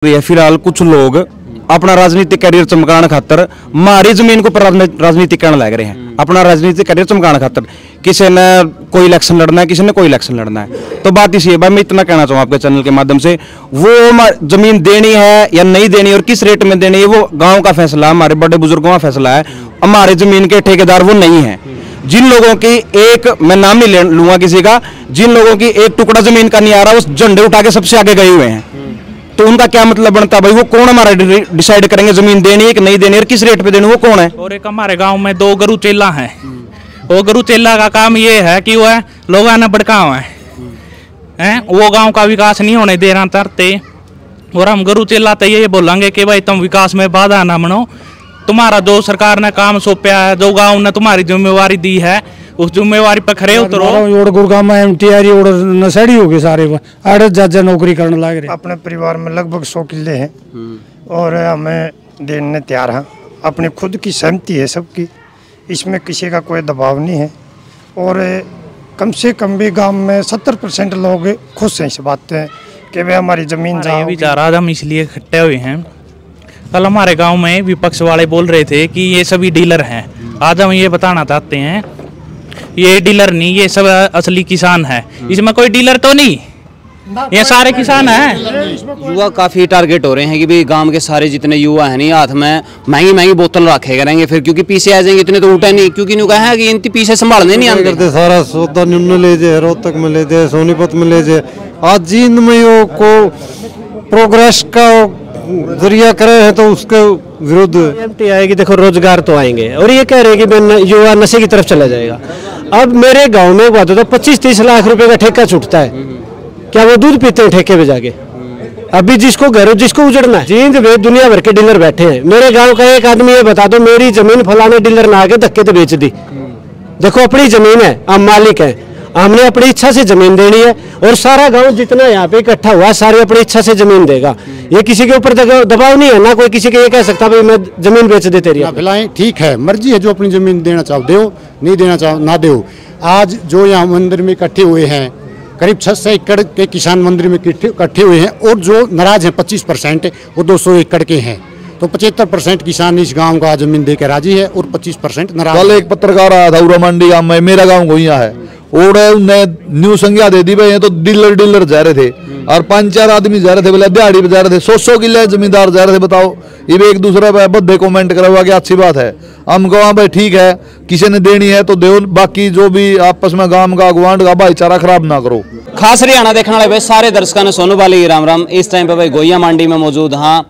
फिलहाल कुछ लोग अपना राजनीतिक करियर चमकाने खातर हमारी जमीन को राजनीतिक करने लग रहे हैं। अपना राजनीतिक करियर चमकाने खातर किसी ने कोई इलेक्शन लड़ना है, किसी ने कोई इलेक्शन लड़ना है। तो बात इसी है भाई, मैं इतना कहना चाहूँ आपके चैनल के माध्यम से, वो जमीन देनी है या नहीं देनी और किस रेट में देनी है वो गाँव का फैसला, हमारे बड़े बुजुर्गों का फैसला है। हमारे जमीन के ठेकेदार वो नहीं है। जिन लोगों की एक, मैं नाम नहीं लूंगा किसी का, जिन लोगों की एक टुकड़ा जमीन का नहीं आ रहा, उस झंडे उठा के सबसे आगे गए हुए हैं। तो उनका क्या मतलब बनता है भाई? वो कौन हमारा डिसाइड करेंगे जमीन देनी है कि नहीं देनी है और किस रेट पे देनी, वो कौन है? और एक हमारे गांव में 2 गुरु चेला हैं। वो गुरु चेला का काम ये है कि वह लोगों ने भड़कावा है, वो गांव का विकास नहीं होने दे रहा तरते। और हम गुरु चेला तो ये बोलेंगे कि भाई तुम विकास में बाधा ना बनो, तुम्हारा जो सरकार ने काम सौंपा है, जो गाँव ने तुम्हारी जिम्मेवारी दी है, उस जिम्मेवारी पर खरे उतरो। गुड़गांव में एमटीआर नशेड़ी हो गए सारे, आड़े जज नौकरी करने लग रहे। अपने परिवार में लगभग 100 किले हैं और हमें देने तैयार हैं। अपनी खुद की सहमति है सबकी, इसमें किसी का कोई दबाव नहीं है। और कम से कम भी गांव में 70% लोग खुश हैं इस बात है कि वे हमारी जमीन ये विचार आज हम इसलिए इकट्ठे हुए हैं। कल हमारे गाँव में विपक्ष वाले बोल रहे थे कि ये सभी डीलर हैं। आज हम ये बताना चाहते हैं, ये डीलर नहीं, ये सब असली किसान है। इसमें कोई डीलर तो नहीं, ये सारे किसान हैं। युवा काफी टारगेट हो रहे हैं कि भाई गांव के सारे जितने युवा हैं नहीं, हाथ में महंगी महंगी बोतल रखे करेंगे फिर, क्योंकि पीछे आ जाएंगे इतने तो उठे नहीं, क्योंकि न्यू कहा है कि इनके पीछे संभालने नहीं आते। सारा सौदा निम्न ले जाए, रोहतक में ले जाए, सोनीपत में ले जाए। आज जींद में को प्रोग्रेस का जरिया करे हैं तो उसके विरुद्ध एमटी आएगी। देखो रोजगार तो आएंगे और ये कह रहे हैं कि युवा नशे की तरफ चला जाएगा। अब मेरे गांव में बात तो 25-30 लाख रुपए का ठेका छूटता है, क्या वो दूध पीते हैं ठेके पे जाके? अभी जिसको घर जिसको उजड़ना है, जींद में दुनिया भर के डीलर बैठे हैं। मेरे गांव का एक आदमी ये बता दो मेरी जमीन फलाने डीलर ना आके धक्के तो बेच दी। देखो अपनी जमीन है, हम मालिक है, हमने अपनी इच्छा से जमीन देनी है और सारा गांव जितना यहाँ पे इकट्ठा हुआ सारे अपनी इच्छा से जमीन देगा। ये किसी के ऊपर दबाव नहीं है ना, कोई किसी के ये कह सकता भाई मैं जमीन बेच दे तेरी। फिलहाल ठीक है, मर्जी है, जो अपनी जमीन देना चाहो दो, नहीं देना चाहो ना दो। आज जो यहाँ मंदिर में इकट्ठे हुए हैं करीब 600 एकड़ के किसान मंदिर में इकट्ठे हुए हैं और जो नाराज हैं 25% वो 200 एकड़ के हैं। तो 75% किसान इस गांव का जमीन दे के राजी है और 25% नाराज। कल एक पत्रकार आया था उरा मंडी गांव में, मेरा गांव गोइया है, और उन्हें न्यू संज्ञा दे दी भाई, ये तो डीलर जा रहे थे और 5-4 आदमी जा रहे थे, बोले दिहाड़ी पे जा रहे थे, 100 किले जमींदार जा रहे थे। बताओ, ये भी एक दूसरे पे बद्धे कमेंट करा हुआ कि अच्छी बात है। हम कहा भाई ठीक है, किसी ने देनी है तो दो, बाकी जो भी आपस में गांव का गुआंढ का भाईचारा खराब ना करो। खास हरियाणा देखने वाले भाई सारे दर्शकों ने सोनू वाली राम राम। इस टाइम पे भाई गोइया मंडी में मौजूद हाँ,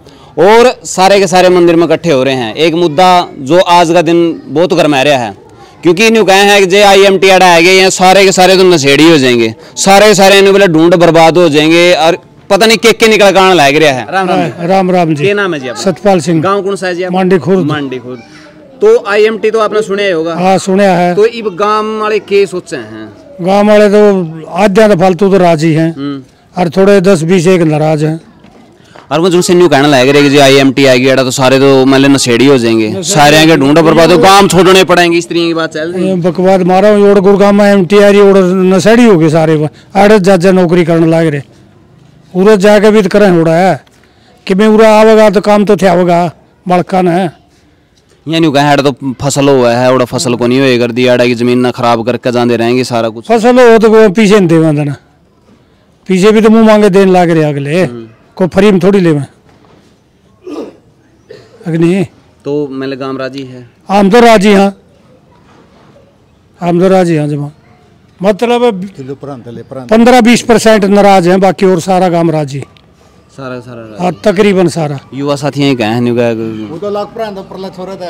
और सारे के सारे मंदिर में इकट्ठे हो रहे हैं। एक मुद्दा जो आज का दिन बहुत गरमा रहा है, क्योंकि इन्हों कहे हैं कि जे IMT अड़ा है सारे के सारे तो नशेड़ी हो जाएंगे, सारे के सारे इन्होंने बोले ढूंढ बर्बाद हो जाएंगे और पता नहीं के निकल कर लग रहा है। राम राम जी। क्या नाम है जी आपका? सतपाल सिंह। गांव कौन सा है जी? मंडी खुर्द। मंडी खुर्द। तो IMT तो आपने सुना ही होगा। हाँ सुना है। तो इब गांव वाले के सोचे हैं? गांव वाले तो आधा तो फालतू तो राजी हैं और थोड़े 10-20 एक नाराज हैं। और वो जिनसे न्यू कहने लग रहे कि जो IMT आएगी एड़ा तो सारे तो मतलब नशेड़ी हो जाएंगे, सारे आगे ढूंढो बर्बाद हो, गांव छोड़ने पड़ेंगे, इस तरह की बात चल रही है। बकवाद मारा गुड़गांव में MTR नशेड़ी हो गए सारे, आड़े जज नौकरी करने लग रहे। उरे जाके भी तो करें हो रहा है कि मैं उरा आवेगा तो काम तो थे होगा बड़का न है। ये न्यू कहा तो फसल हुआ है, उड़ा फसल को नहीं होएगा दी आड़ा की जमीन ना खराब करके जाते रहेंगे सारा कुछ। फसल हो तो पीछे नहीं देवा देना, पीछे भी तो मुंह मांगे देने लग रहे अगले को, फ्री में थोड़ी ले अग्नि। तो मेरे गांव राजी है? हम तो राजी हाँ, हम तो राजी हाँ जमा, मतलब 15-20% नाराज हैं, बाकी और सारा गांव राजी, सारा तकरीबन सारा। युवा साथी यही कहे हैं।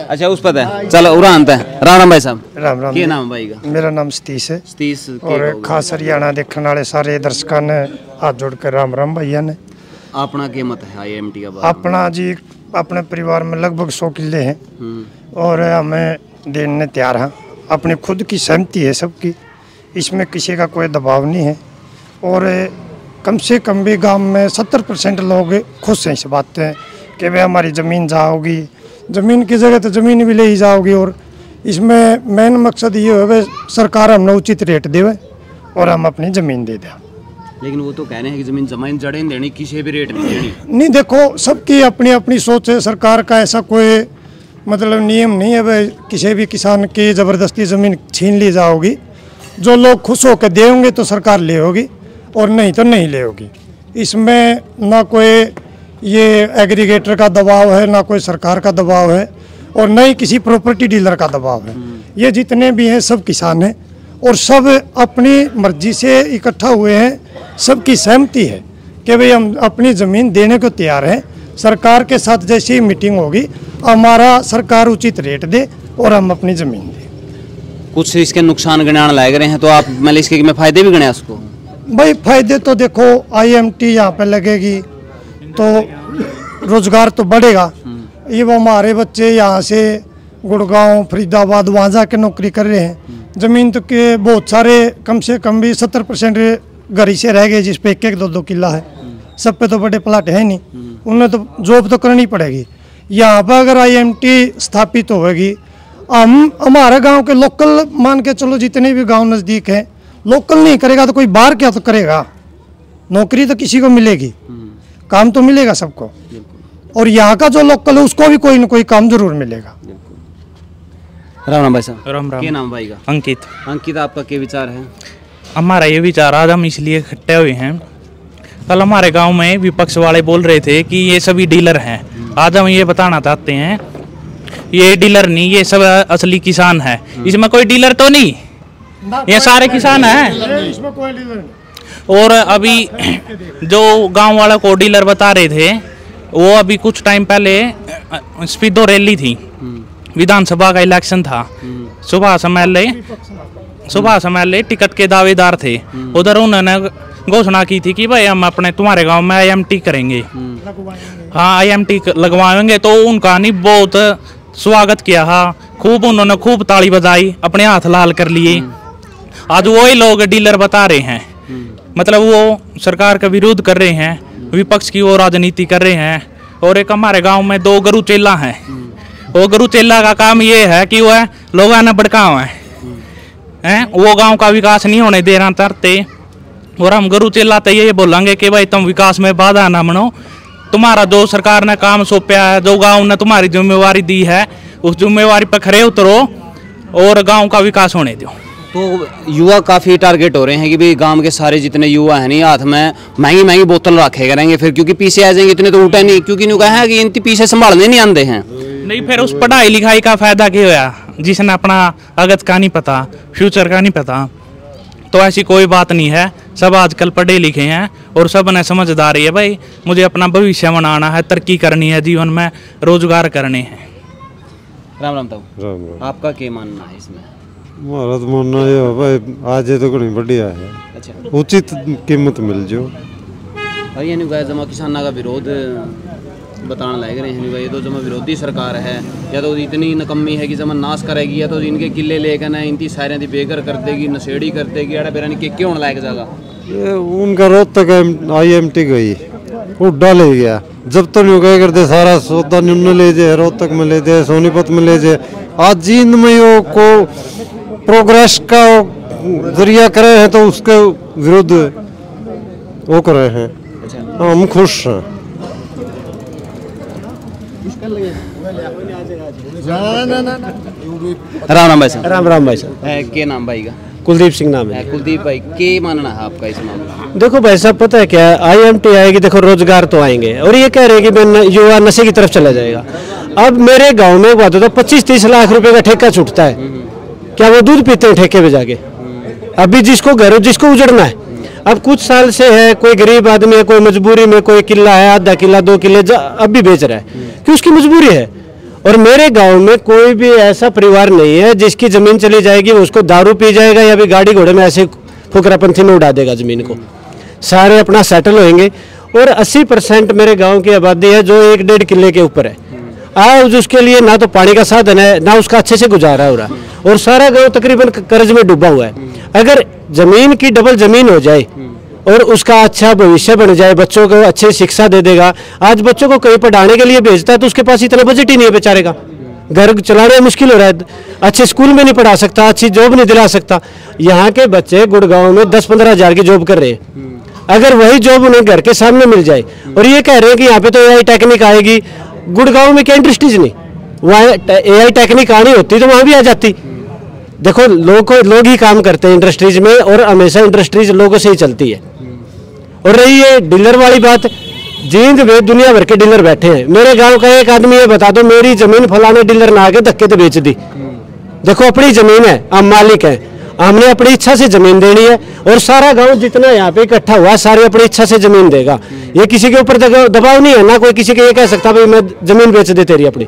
अच्छा उस पता है, चलो उड़ानते हैं। राम राम भाई साहब। राम राम। क्या नाम भाई का? मेरा नाम सतीश है। सतीश। और खास हरियाणा देखने वाले सारे दर्शकों ने हाथ जोड़ कर राम राम भैया ने। अपना क्या मत है IMT का? अपना जी अपने परिवार में लगभग 100 किले हैं और हमें देने तैयार हैं। अपनी खुद की सहमति है सबकी, इसमें किसी का कोई दबाव नहीं है। और कम से कम भी गांव में 70% लोग खुश हैं इस बात है कि वे हमारी ज़मीन जाओगी, ज़मीन की जगह तो ज़मीन भी ले ही जाओगी। और इसमें मेन मकसद ये है सरकार हमने उचित रेट देवे और हम अपनी ज़मीन दे दें। लेकिन वो तो कह रहे हैं कि जमीन जमीन जड़ें देनी, किसी भी रेट नहीं देनी। नहीं, देखो सबकी अपनी अपनी सोच है। सरकार का ऐसा कोई मतलब नियम नहीं है भाई किसी भी किसान की ज़बरदस्ती ज़मीन छीन ली जाओगी। जो लोग खुश होकर देंगे तो सरकार ले होगी और नहीं तो नहीं ले होगी। इसमें ना कोई ये एग्रीगेटर का दबाव है, ना कोई सरकार का दबाव है और न ही किसी प्रॉपर्टी डीलर का दबाव है। ये जितने भी हैं सब किसान हैं और सब अपनी मर्जी से इकट्ठा हुए हैं। सबकी सहमति है कि भाई हम अपनी ज़मीन देने को तैयार हैं। सरकार के साथ जैसे ही मीटिंग होगी हमारा सरकार उचित रेट दे और हम अपनी ज़मीन दें। कुछ इसके नुकसान गिनाने लायक रहे हैं तो आप मतलब इसके में फ़ायदे भी गिने उसको? भाई फ़ायदे तो देखो IMT यहाँ पे लगेगी तो रोज़गार तो बढ़ेगा। ये वो हमारे बच्चे यहाँ से गुड़गांव फरीदाबाद वहाँ जाके नौकरी कर रहे हैं। ज़मीन तो के बहुत सारे कम से कम भी 70% घर ही से रह गए जिस पे 1-1, 2-2 किला है। सब पे तो बड़े प्लाट है नहीं, उन्हें तो जॉब तो करनी पड़ेगी। यहाँ पर अगर IMT स्थापित होगी हम हमारे गांव के लोकल मान के चलो जितने भी गांव नज़दीक हैं, लोकल नहीं करेगा तो कोई बाहर क्या तो करेगा। नौकरी तो किसी को मिलेगी, काम तो मिलेगा सबको और यहाँ का जो लोकल है उसको भी कोई न कोई काम जरूर मिलेगा। राम राम भाई साहब। राम राम। क्या नाम भाई का? अंकित। अंकित, आपका क्या विचार है? हमारा ये विचार आज हम इसलिए इकट्ठे हुए हैं, कल हमारे गांव में विपक्ष वाले बोल रहे थे कि ये सभी डीलर हैं। आज हम ये बताना चाहते हैं ये डीलर नहीं, ये सब असली किसान है। इसमें कोई डीलर तो नहीं, ये सारे किसान हैं। इसमें कोई डीलर नहीं। और अभी जो गांव वालों को डीलर बता रहे थे वो अभी कुछ टाइम पहले स्पीडो रैली थी, विधानसभा का इलेक्शन था। सुभाष एमएलए टिकट के दावेदार थे। उधर उन्होंने घोषणा की थी कि भाई हम अपने तुम्हारे गांव में IMT करेंगे, हाँ IMT लगवाएंगे। तो उनका नहीं बहुत स्वागत किया, हाँ खूब उन्होंने खूब ताली बजाई, अपने हाथ लाल कर लिए। आज वही लोग डीलर बता रहे हैं, मतलब वो सरकार का विरोध कर रहे हैं, विपक्ष की वो राजनीति कर रहे हैं। और एक हमारे गांव में 2 गुरु चेला हैं। वो गुरु चेला का काम ये है कि वो है लोगों ने भड़काव है, वो गांव का विकास नहीं होने दे रहा तरते। और हम गुरु चेला तो ये बोलेंगे कि भाई तुम विकास में बाधा ना बनो, तुम्हारा जो सरकार ने काम सौंपा है, जो गांव ने तुम्हारी जिम्मेवारी दी है, उस जिम्मेवारी पर खरे उतरो और गांव का विकास होने दो। तो युवा काफ़ी टारगेट हो रहे हैं कि भाई गांव के सारे जितने युवा हैं नहीं हाथ में महंगी महंगी बोतल रखे करेंगे, फिर क्योंकि पीछे आ जाएंगे इतने तो उठा नहीं, क्योंकि न्यू कहा है कि इनके पीछे संभालने नहीं आते हैं। नहीं, फिर उस पढ़ाई लिखाई का फायदा क्या होया जिसने अपना अगत का नहीं पता, फ्यूचर का नहीं पता। तो ऐसी कोई बात नहीं है, सब आजकल पढ़े लिखे हैं और सब ने समझदारी है भाई मुझे अपना भविष्य बनाना है, तरक्की करनी है, जीवन में रोजगार करने हैं। राम राम ताऊ। राम राम। आपका क्या मानना है इसमें? हमारा तो मानना ये है भाई आज ये तो घनी बढ़िया है, अच्छा, उचित कीमत मिल जो। और ये नहीं कहा जमा किसाना का विरोध बताना लग रहे हैं भाई, ये तो जमा विरोधी सरकार है, या तो इतनी नकम्मी है कि जमा नाश करेगी, या तो इनके किले लेकर ना इनकी सारे दी बेघर कर देगी, नशेड़ी कर देगी, अड़ा बेरा के क्यों लायक जाएगा। ये उनका रोहतक IMT गई वो डाले गया, जब तो नहीं क्या करते सारा सौदा न्यून ले जाए, रोहतक में ले जाए, सोनीपत में ले जाए। आज जींद में यो को प्रोग्रेस का जरिया करे हैं तो उसके विरुद्ध वो कर रहे हैं। हम खुश हैं। राम राम भाई साहब। राम राम भाई साहब। क्या नाम भाई का? कुलदीप सिंह नाम है। कुलदीप भाई, क्या मानना है आपका इस मामले? देखो भाई साहब, पता है क्या, IMT आएगी, देखो रोजगार तो आएंगे और ये कह रहे हैं कि मैं युवा नशे की तरफ चला जाएगा। अब मेरे गांव में बात होता है 25-30 लाख रुपए का ठेका छूटता है, क्या वो दूध पीते हैं ठेके पे जाके? अभी जिसको घर जिसको उजड़ना है, अब कुछ साल से है, कोई गरीब आदमी है, कोई मजबूरी में, कोई किला है, आधा किला 2 किले अब भी बेच रहा है कि उसकी मजबूरी है। और मेरे गांव में कोई भी ऐसा परिवार नहीं है जिसकी जमीन चली जाएगी वो उसको दारू पी जाएगा या भी गाड़ी घोड़े में ऐसे फुकरापंथी में उड़ा देगा जमीन को। सारे अपना सेटल होंगे और 80% मेरे गांव की आबादी है जो 1-1.5 किले के ऊपर है। आज उसके लिए ना तो पानी का साधन है, ना उसका अच्छे से गुजारा हो रहा है और सारा गांव तकरीबन कर्ज में डूबा हुआ है। अगर जमीन की डबल जमीन हो जाए और उसका अच्छा भविष्य बन जाए, बच्चों को अच्छी शिक्षा दे देगा। आज बच्चों को कहीं पढ़ाने के लिए भेजता है तो उसके पास इतना बजट ही नहीं है बेचारे का, घर चलाने में मुश्किल हो रहा है, अच्छे स्कूल में नहीं पढ़ा सकता, अच्छी जॉब नहीं दिला सकता। यहाँ के बच्चे गुड़गांव में 10-15 हज़ार की जॉब कर रहे हैं। अगर वही जॉब उन्हें घर के सामने मिल जाए, और ये कह रहे हैं कि यहाँ पे तो AI टेक्निक आएगी, गुड़गांव में क्या इंडस्ट्रीज नहीं, वहाँ AI टेक्निक आनी होती तो वहाँ भी आ जाती। देखो लोग ही काम करते हैं इंडस्ट्रीज में, और हमेशा इंडस्ट्रीज लोगों से ही चलती है। और रही ये डीलर वाली बात, जींद में दुनिया भर के डीलर बैठे हैं। मेरे गांव का एक आदमी ये बता दो मेरी जमीन फलाने डीलर ना आके धक्के तो बेच दी। देखो अपनी जमीन है, हम मालिक हैं, हमने अपनी इच्छा से जमीन देनी है, और सारा गांव जितना यहाँ पे इकट्ठा हुआ सारी अपनी इच्छा से जमीन देगा। ये किसी के ऊपर दबाव नहीं है, ना कोई किसी के ये कह सकता भाई मैं जमीन बेच दे तेरी अपनी।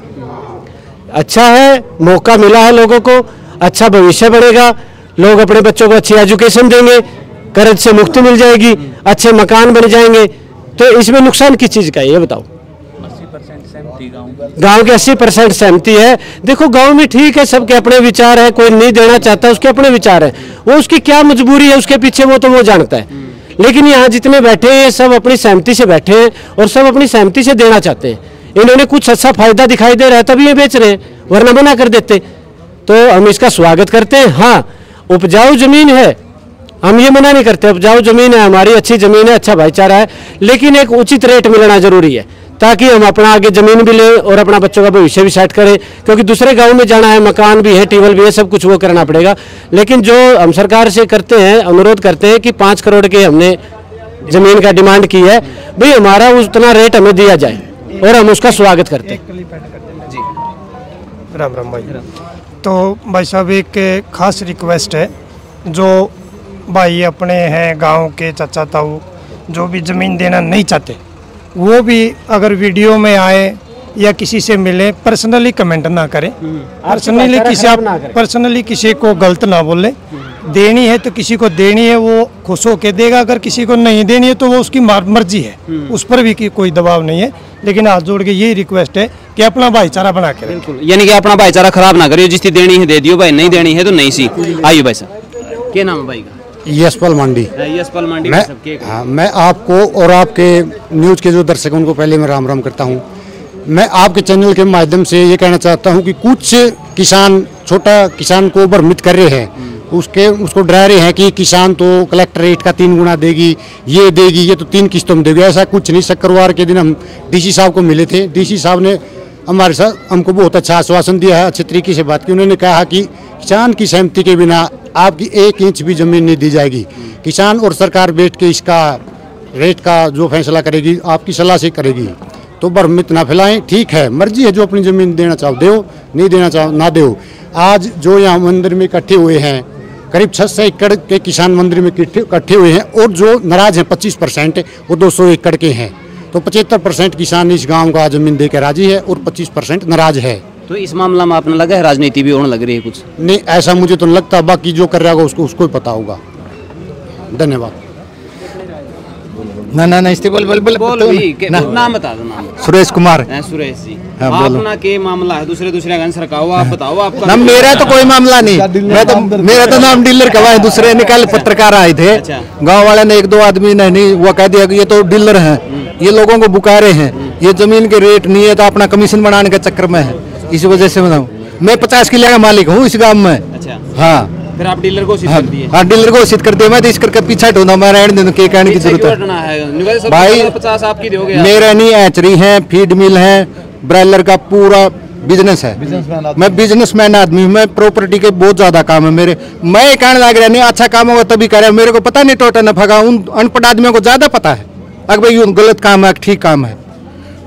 अच्छा है, मौका मिला है लोगों को, अच्छा भविष्य बढ़ेगा, लोग अपने बच्चों को अच्छी एजुकेशन देंगे, कर्ज से मुक्ति मिल जाएगी, अच्छे मकान बन जाएंगे, तो इसमें नुकसान किस चीज का है ये बताओ। गांव के 80% सहमति है। देखो गांव में ठीक है, सबके अपने विचार है, कोई नहीं देना चाहता उसके अपने विचार है, वो उसकी क्या मजबूरी है उसके पीछे वो जानता है। लेकिन यहाँ जितने बैठे हैं सब अपनी सहमति से बैठे हैं, और सब अपनी सहमति से देना चाहते हैं। इन्होंने कुछ अच्छा फायदा दिखाई दे रहा है तभी ये बेच रहे हैं, वरना मना कर देते। तो हम इसका स्वागत करते हैं। हाँ, उपजाऊ जमीन है, हम ये मना नहीं करते, उपजाऊ जमीन है हमारी, अच्छी जमीन है, अच्छा भाईचारा है, लेकिन एक उचित रेट मिलना जरूरी है, ताकि हम अपना आगे जमीन भी लें और अपना बच्चों का भविष्य भी सेट करें। क्योंकि दूसरे गांव में जाना है, मकान भी है, ट्यूबवेल भी है, सब कुछ वो करना पड़ेगा। लेकिन जो हम सरकार से करते हैं, अनुरोध करते हैं कि 5 करोड़ के हमने जमीन का डिमांड की है, भाई हमारा उतना रेट हमें दिया जाए, और हम उसका स्वागत करते हैं। राम राम भाई। तो भाई साहब एक खास रिक्वेस्ट है, जो भाई अपने हैं गांव के चाचा ताऊ जो भी ज़मीन देना नहीं चाहते, वो भी अगर वीडियो में आए या किसी से मिले, पर्सनली कमेंट ना करें, पर्सनली किसी को गलत ना बोले। देनी है तो किसी को देनी है, वो खुश होकर देगा, अगर किसी को नहीं देनी है तो वो उसकी मर्जी है, उस पर भी कोई दबाव नहीं है। लेकिन हाथ जोड़ के यही रिक्वेस्ट है कि अपना भाईचारा बना के रखें, यानी कि अपना भाईचारा खराब ना करियो, जिसकी देनी है दे दियो भाई, नहीं देनी है तो नहीं सी। आइए भाई साहब, क्या नाम है भाई का? यशपाल मांडी। यशपाल मांडी। मैं आपको और आपके न्यूज के जो दर्शक उनको पहले मैं राम राम करता हूं। मैं आपके चैनल के माध्यम से ये कहना चाहता हूं कि कुछ किसान, छोटा किसान को भ्रमित कर रहे हैं, उसको डरा रहे हैं कि किसान तो कलेक्टर रेट का 3 गुना देगी, ये देगी, ये तो 3 किस्तों में देगी। ऐसा कुछ नहीं। शुक्रवार के दिन हम DC साहब को मिले थे, DC साहब ने हमारे साथ हमको बहुत अच्छा आश्वासन दिया है, अच्छे तरीके से बात की। उन्होंने कहा कि किसान की सहमति के बिना आपकी 1 इंच भी जमीन नहीं दी जाएगी। किसान और सरकार बैठ के इसका रेट का जो फैसला करेगी आपकी सलाह से करेगी, तो भ्रमित ना फैलाएं। ठीक है, मर्जी है, जो अपनी जमीन देना चाहो दो, नहीं देना चाहो ना दो। आज जो यहाँ मंदिर में इकट्ठे हुए हैं, करीब 600 एकड़ के किसान मंदिर में इकट्ठे हुए हैं, और जो नाराज हैं 25% वो 200 एकड़ के हैं। तो 75% किसान इस गांव का जमीन दे के राजी है और 25% नाराज है। तो इस मामला में आपने लगा है राजनीति भी होने लग रही है कुछ? नहीं, ऐसा मुझे तो नहीं लगता, बाकी जो कर रहा होगा उसको ही पता होगा। धन्यवाद। ना नाम बता दो। नाम सुरेश कुमार। सुरेश जी, हाँ, अपना के मामला है? दूसरे का आंसर का आप बताओ। आपका ना मेरा तो कोई मामला नहीं, मेरा तो नाम डीलर का है। दूसरे निकाल पत्रकार आए थे, गांव वाले ने 1-2 आदमी ने नहीं वो कह दिया कि ये तो डीलर हैं, ये लोगों को बुकारे हैं, ये जमीन के रेट नहीं है, तो अपना कमीशन बढ़ाने के चक्कर में है। इस वजह से मैं 50 किले का मालिक हूँ इस गाँव में। हाँ, फिर आप डीलर को कर दिए? हाँ, डीलर को घोषित कर दिया। मैं तो इस करके पीछा ढूंढा, मैं रहने देने के कहने की जरूरत है भाई। 50 आपकी दोगे? मेरा नहीं, एचरी है, फीड मिल है, ब्रायलर का पूरा बिजनेस है। मैं बिजनेसमैन आदमी, मैं प्रॉपर्टी के बहुत ज्यादा काम है मेरे। मैं कहने लग रहा नहीं, अच्छा काम होगा तभी करे। मेरे को पता नहीं टोटल नफा का, उन अनपढ़ आदमियों को ज्यादा पता है अगर भाई गलत काम है ठीक काम है।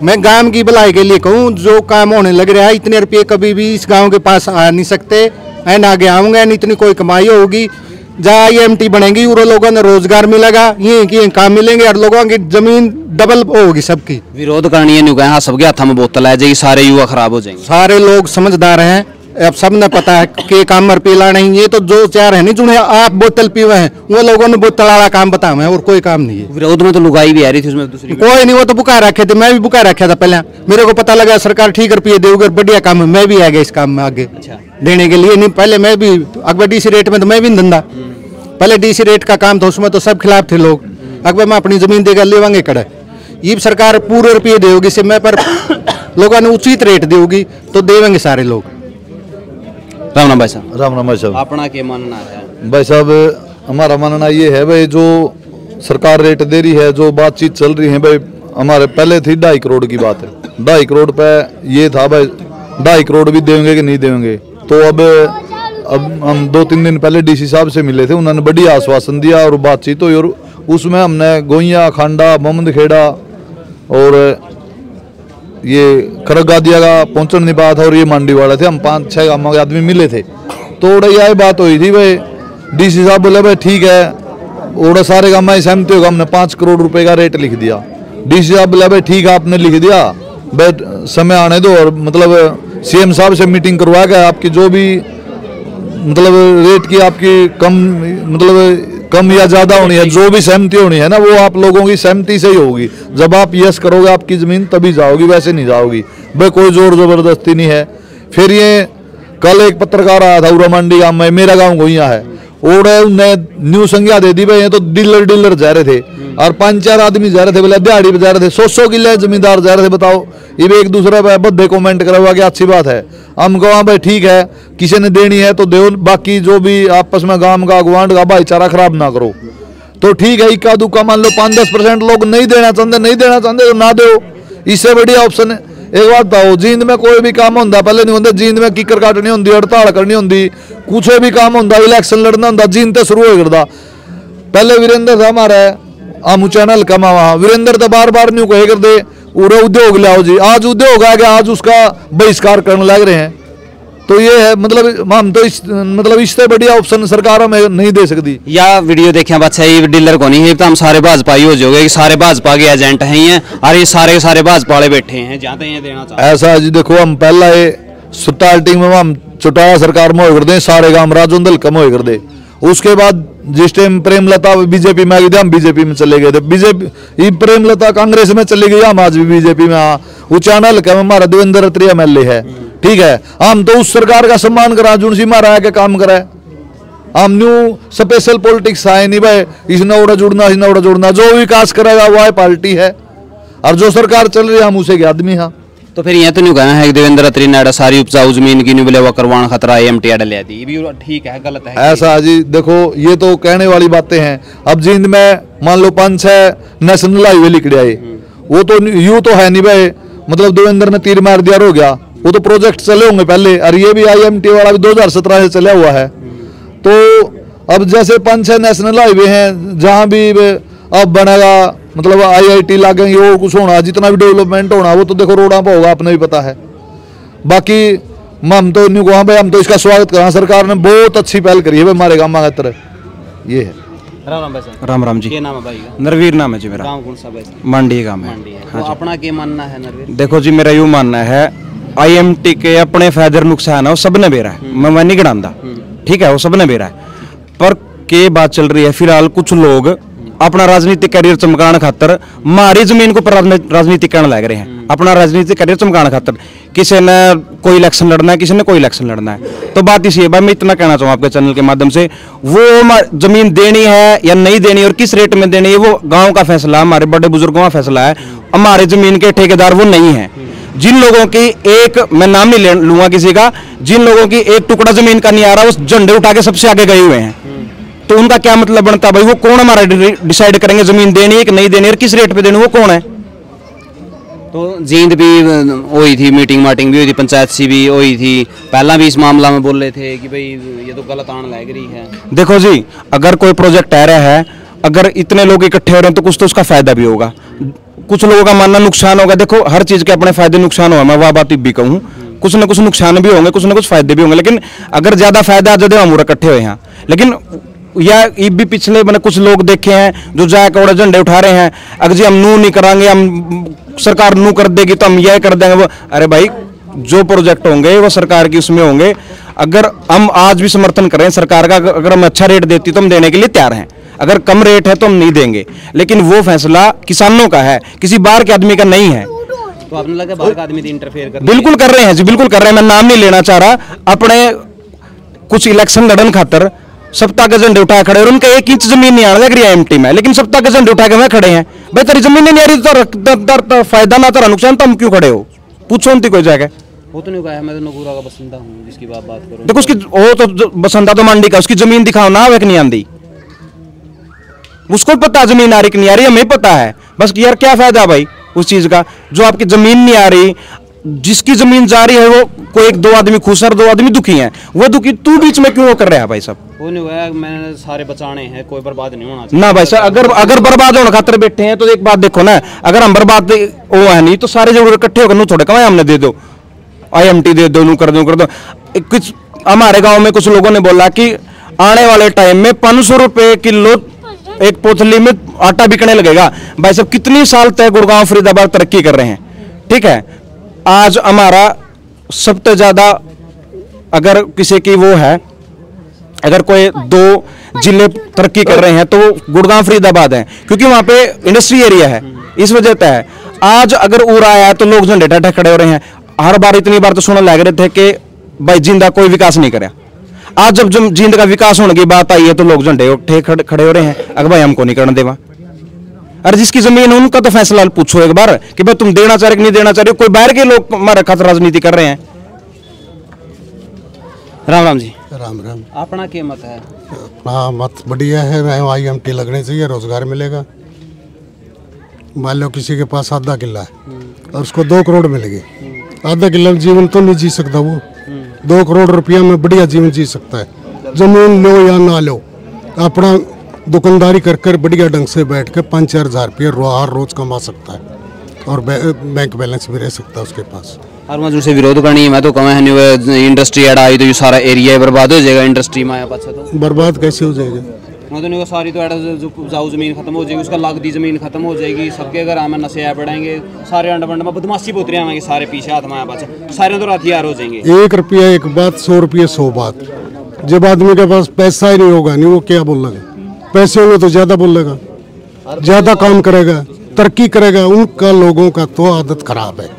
मैं गांव की भलाई के लिए कहूँ, जो काम होने लग रहा है, इतने रुपये कभी भी इस गांव के पास आ नहीं सकते, एन आगे आऊंगा, इतनी कोई कमाई होगी। जहाँ IMT बनेगी और लोगों ने रोजगार मिलेगा, ये काम मिलेंगे और लोगों की जमीन डबल होगी सबकी। विरोध करनी है नहीं कहा, सबके हाथ में बोतल है जाएगी, सारे युवा खराब हो जाएंगे। सारे लोग समझदार हैं, अब सबने पता है कि काम मर पीला नहीं। ये तो जो चार है नहीं जिन्हें आप बोतल पीवे हैं, वो लोगों ने बोतल वाला काम बताया है और कोई काम नहीं है। विरोध में तो लुगाई भी आ रही थी उसमें दूसरी कोई नहीं, वो तो बुका रखे थे, मैं भी बुका रखा था पहले। मेरे को पता लगा सरकार ठीक रुपये देगी, बढ़िया काम है, मैं भी आ गया इस काम में आगे देने के लिए। नहीं पहले मैं भी अकबर DC रेट में तो मैं भी नहीं धंधा, पहले DC रेट का काम था, उसमें तो सब खिलाफ थे लोग। अकबर मैं अपनी जमीन देगा लेवांगे कड़े, ये सरकार पूरे रुपये देगी समय पर, लोगों ने उचित रेट देगी तो देवेंगे सारे लोग। राम राम भाई साहब। राम राम भाई साहब। अपना क्या मानना है? भाई साहब हमारा मानना ये है भाई, जो सरकार रेट दे रही है, जो बातचीत चल रही है भाई, हमारे पहले थी 2.5 करोड़ की बात है, 2.5 करोड़ पे ये था भाई 2.5 करोड़ भी देंगे कि नहीं देंगे। तो अब हम 2-3 दिन पहले डीसी साहब से मिले थे, उन्होंने बढ़िया आश्वासन दिया और बातचीत हुई, और उसमें हमने गोइया, खांडा, मोहम्मद खेड़ा और ये खरगादिया का पहुंचने नहीं पाया था, और ये मंडी वाले थे, हम 5-6 गांव के आदमी मिले थे। तो यह बात हुई थी भाई, डीसी साहब बोले भाई ठीक है, और सारे गांव में सहमति होगा, हमने 5 करोड़ रुपए का रेट लिख दिया। डीसी साहब बोले भाई ठीक है आपने लिख दिया, भाई समय आने दो, और मतलब सीएम साहब से मीटिंग करवा के आपकी जो भी मतलब रेट की आपकी कम या ज्यादा होनी है, जो भी सहमति होनी है ना, वो आप लोगों की सहमति से ही होगी। जब आप यस करोगे आपकी जमीन तभी जाओगी, वैसे नहीं जाओगी भाई, कोई जोर जबरदस्ती नहीं है। फिर ये कल एक पत्रकार आया था उरा मंडी गांव में, मेरा गांव गोइया है, और उनने न्यू संज्ञा दे दी भाई, ये तो डीलर जा रहे थे, और 5-4 आदमी जा रहे थे, बोले दिहाड़ी पे जा रहे थे, 100 किले जमींदार जा रहे थे। बताओ, ये एक दूसरे पे बद्दे कमेंट करा हुआ कि अच्छी बात है, हम कहा भाई ठीक है, किसी ने देनी है तो दो, बाकी जो भी आपस में गांव का गुआंढ का भाईचारा खराब ना करो। तो ठीक है, इक्का दुक्का मान लो 5-10% लोग नहीं देना चाहते तो ना दो, इससे बढ़िया ऑप्शन है। एक बात बताओ, जींद में कोई भी काम होता पहले नहीं होता, जींद में किकर काटनी होती, हड़ताल करनी होती, कुछ भी काम होता, इलेक्शन लड़ना होता, जींद तो शुरू हो करता। पहले वीरेंद्र था हमारा आमू चैनल कमा, वहां वीरेंद्र तो बार न्यू कहे कर दे पूरा उद्योग लाओ जी, आज उद्योग आ गया, आज उसका बहिष्कार करने लग रहे हैं। तो ये है मतलब हम तो इससे बढ़िया ऑप्शन सरकार हमें नहीं दे सकती। या वीडियो देखें बच्चा, ये डीलर को नहीं है तो हम सारे भाजपा ही हो जाओगे, सारे भाजपा के एजेंट हैं ये, और ये सारे भाजपा वाले बैठे हैं जहाँ तक ये देना चाहते हैं। ऐसा जी देखो, हम पहला ये सुताल्टी में हम चौटाला सरकार में हो कर दे, सारे गांव राजोंदल कम हो कर दे। उसके बाद जिस टाइम प्रेमलता बीजेपी में आ गई थी, हम बीजेपी में चले गए थे, बीजेपी प्रेमलता कांग्रेस में चली गई, हम आज भी बीजेपी में। उचानल का हमारा देवेंद्र रत्रिया एमएलए है, ठीक है, हम तो उस सरकार का सम्मान करा जो सी मारा के काम करा है। हम न्यू स्पेशल पॉलिटिक्स आए नहीं भाई, इसने उड़ा जुड़ना, जो विकास करेगा वो पार्टी है, और जो सरकार चल रही है हम उसे के आदमी हैं। तो फिर ये तो नहीं कहना है कि देवेंद्र रत्रिया ने सारी उपजाऊ जमीन की नहीं बोले करवाना खतरा एमटी ले दी, ये भी ठीक है गलत है? ऐसा जी देखो, ये तो कहने वाली बातें हैं। अब जींद में मान लो 5-6 नेशनल हाईवे लिख दिया, वो तो यूं तो है नहीं भाई, मतलब देवेंद्र ने तीर मार दिया हो गया, वो तो प्रोजेक्ट चले होंगे पहले, और ये भी IMT वाला भी 2017 से चला हुआ है। तो अब जैसे 5-6 नेशनल हाईवे हैं, जहाँ भी अब बनेगा मतलब IIT लागेंगे और कुछ होना, जितना भी डेवलपमेंट होना वो तो देखो रोडा पर होगा, आपने भी पता है। बाकी हम तो नहीं कहा भाई, हम तो इसका स्वागत करें, सरकार ने बहुत अच्छी पहल करी है भाई हमारे गाँव में तरह। ये है। राम जी। क्या नाम है भाई का? नरवीर नाम है जी मेरा। गाँव कौन सा भाई? मंडी गाँव है। तो अपना क्या मानना है नरवीर? देखो जी, मेरा यूँ मानना है, IMT के अपने फायदे नुकसान है वो सबने बेरा है, मैं नहीं गिनांदा, ठीक है, वो सबने बेरा है। पर के बात चल रही है फिलहाल, कुछ लोग अपना राजनीतिक करियर चमकाने खातर मारी जमीन को राजनीतिक करने लग रहे हैं, अपना राजनीतिक करियर चमकाने खातर। किसी ने कोई इलेक्शन लड़ना है, किसी ने कोई इलेक्शन लड़ना है। तो बात इसी है भाई, मैं इतना कहना चाहूँ आपके चैनल के माध्यम से, वो जमीन देनी है या नहीं देनी और किस रेट में देनी है वो गाँव का फैसला, हमारे बड़े बुजुर्गों का फैसला है। हमारे जमीन के ठेकेदार वो नहीं है। जिन लोगों की एक, मैं नाम नहीं लूंगा किसी का, जिन लोगों की एक टुकड़ा जमीन का नहीं आ रहा, उस झंडे उठा के सबसे आगे गए हुए हैं, तो उनका क्या मतलब बनता है भाई? वो कौन हमारा डिसाइड करेंगे जमीन देनी है कि नहीं देनी और किस रेट पे देनी, वो कौन है? तो जींद भी हुई थी, मीटिंग भी हुई थी, पंचायत सी भी हुई थी, पहला भी इस मामला में बोल रहे थे कि भाई ये तो गलत आने लग रही है। देखो जी, अगर कोई प्रोजेक्ट आ रहा है, अगर इतने लोग इकट्ठे हो रहे हैं तो कुछ तो उसका फायदा भी होगा, कुछ लोगों का मानना नुकसान होगा। देखो, हर चीज के अपने फायदे नुकसान होगा, मैं वह बात भी कहूँ, कुछ ना कुछ नुकसान भी होंगे, कुछ ना कुछ फायदे भी होंगे। लेकिन अगर ज्यादा फायदा ज्यादा हम इकट्ठे हुए हैं, लेकिन या ये भी पिछले मैंने कुछ लोग देखे हैं जो जाके और झंडे उठा रहे हैं, अगर जी हम नू नहीं करांगे, हम सरकार नू कर देगी तो हम यह कर देंगे वो। अरे भाई, जो प्रोजेक्ट होंगे वो सरकार की उसमें होंगे। अगर हम आज भी समर्थन करें सरकार का, अगर हम अच्छा रेट देती तो हम देने के लिए तैयार हैं, अगर कम रेट है तो हम नहीं देंगे, लेकिन वो फैसला किसानों का है, किसी बाहर के आदमी का नहीं है। तो आपने लगा बाहर का आदमी इंटरफेयर कर? बिल्कुल कर रहे हैं जी, बिल्कुल कर रहे हैं। मैं नाम नहीं लेना चाह रहा, अपने कुछ इलेक्शन लड़न खातर सप्ताह के झंडे उठा खड़े, और उनका 1 इंच जमीन नहीं आने लग रही है IMT में, लेकिन सप्ताह के झंडे उठा के वह खड़े हैं। भाई तेरी जमीन नहीं आ रही तो फायदा ना तेरा नुकसान, तो हम क्यों खड़े हो? पूछो उनकी कोई जाएगा। वो तो नहीं कहा, मैं तो नगूरा का बसिंदा हूँ जिसकी बात करूँ। देखो उसकी वो तो बसंता तो मंडी का, उसकी जमीन दिखाओ ना, वे नहीं आंदी। उसको पता है जमीन आ रही कि नहीं आ रही, हमें पता है। बस यार क्या फायदा है भाई उस चीज का, जो आपकी जमीन नहीं आ रही, जिसकी जमीन जा रही है वो कोई एक दो आदमी खुश और दो आदमी दुखी हैं, वो दुखी तू बीच में क्यों कर रहा है भाई साहब? वो नहीं हुआ, मैंने सारे बचाने हैं, कोई बर्बाद नहीं होना चाहिए ना भाई साहब। अगर बर्बाद होने खातर बैठे हैं तो एक बात देखो ना, अगर हम बर्बाद वो है नहीं तो सारे जो इकट्ठे होकर नू थोड़े कमाए हमने दे दो, IMT दे दो, नू कर दो कुछ। हमारे गांव में कुछ लोगों ने बोला कि आने वाले टाइम में 500 रुपए किलो एक पोथली में आटा बिकने लगेगा। भाई साहब कितनी साल तक गुड़गांव फरीदाबाद तरक्की कर रहे हैं, ठीक है। आज हमारा सबसे ज्यादा अगर किसी की वो है, अगर कोई 2 जिले तरक्की कर रहे हैं तो गुड़गांव फरीदाबाद है, क्योंकि वहां पे इंडस्ट्री एरिया है, इस वजह से है। आज अगर उरा आया तो लोग झंडे ठाठे खड़े हो रहे हैं। हर बार इतनी बार तो सुनने लग रहे थे कि भाई जिंदा कोई विकास नहीं करे। आज जब जिंद का विकास होने की बात आई है तो लोग झंडे उठे खड़े हो रहे हैं, अगर भाई हमको नहीं करने देवा। अरे जिसकी जमीन है उनका तो फैसला पूछो एक बार कि भाई तुम देना चाह रहे कि नहीं देना चाह रहे। कोई बाहर के लोग हमारे खातिर राजनीति कर रहे हैं। राम राम जी। राम राम। अपना क्या मत है? हाँ मत बढ़िया है, IMT लगने चाहिए, रोजगार मिलेगा। मान लो किसी के पास आधा किला है और उसको 2 करोड़ मिलेगी, आधा किला जीवन तो नहीं जी सकता वो, 2 करोड़ रुपया में बढ़िया जीवन जी सकता है। जमीन लो या ना लो, अपना दुकानदारी कर कर बढ़िया ढंग से बैठ के 5-4 हज़ार रुपया हर रोज कमा सकता है और बैंक बैलेंस भी रह सकता है उसके पास। और मैं से विरोध करनी है, मैं तो कहूँ नहीं इंडस्ट्री ऐड आई तो ये सारा एरिया बर्बाद हो जाएगा। इंडस्ट्री में आया पाछा तो बर्बाद कैसे हो जाएगा? मैं तो नहीं सारी तो ऐड जो उपजाऊ जमीन खत्म हो जाएगी, उसका लागती जमीन खत्म हो जाएगी, सबके घर हमें नशे आ पड़ेंगे, सारे अंड बंड में बदमाशी पोतरे आएंगे, सारे पीछे हाथ में आया पाछा, सारे तो हथियार हो जाएंगे। 1 रुपया एक बात, 100 रुपये 100 बात। जब आदमी के पास पैसा ही नहीं होगा नहीं वो क्या बोलेगा? पैसे होंगे तो ज्यादा बोलेगा, ज्यादा काम करेगा, तरक्की करेगा। उनका लोगों का तो आदत खराब है।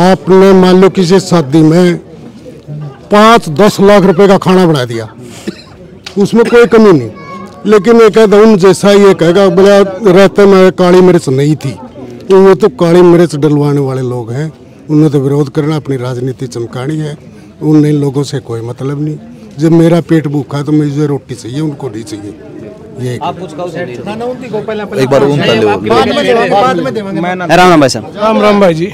आपने मान लो किसी शादी में 5-10 लाख रुपए का खाना बना दिया, उसमें कोई कमी नहीं, लेकिन ये कहता उन जैसा ये कहेगा बोला रहते में काली मिर्च नहीं थी, तो वो तो काली मिर्च डलवाने वाले लोग हैं। उन्हें तो विरोध करना, अपनी राजनीति चमकानी है, उन लोगों से कोई मतलब नहीं। जब मेरा पेट भूखा है तो मुझे रोटी चाहिए, उनको नहीं चाहिए। ये आप कुछ कहो एक बार राम राम भाई साहब। राम राम भाई जी।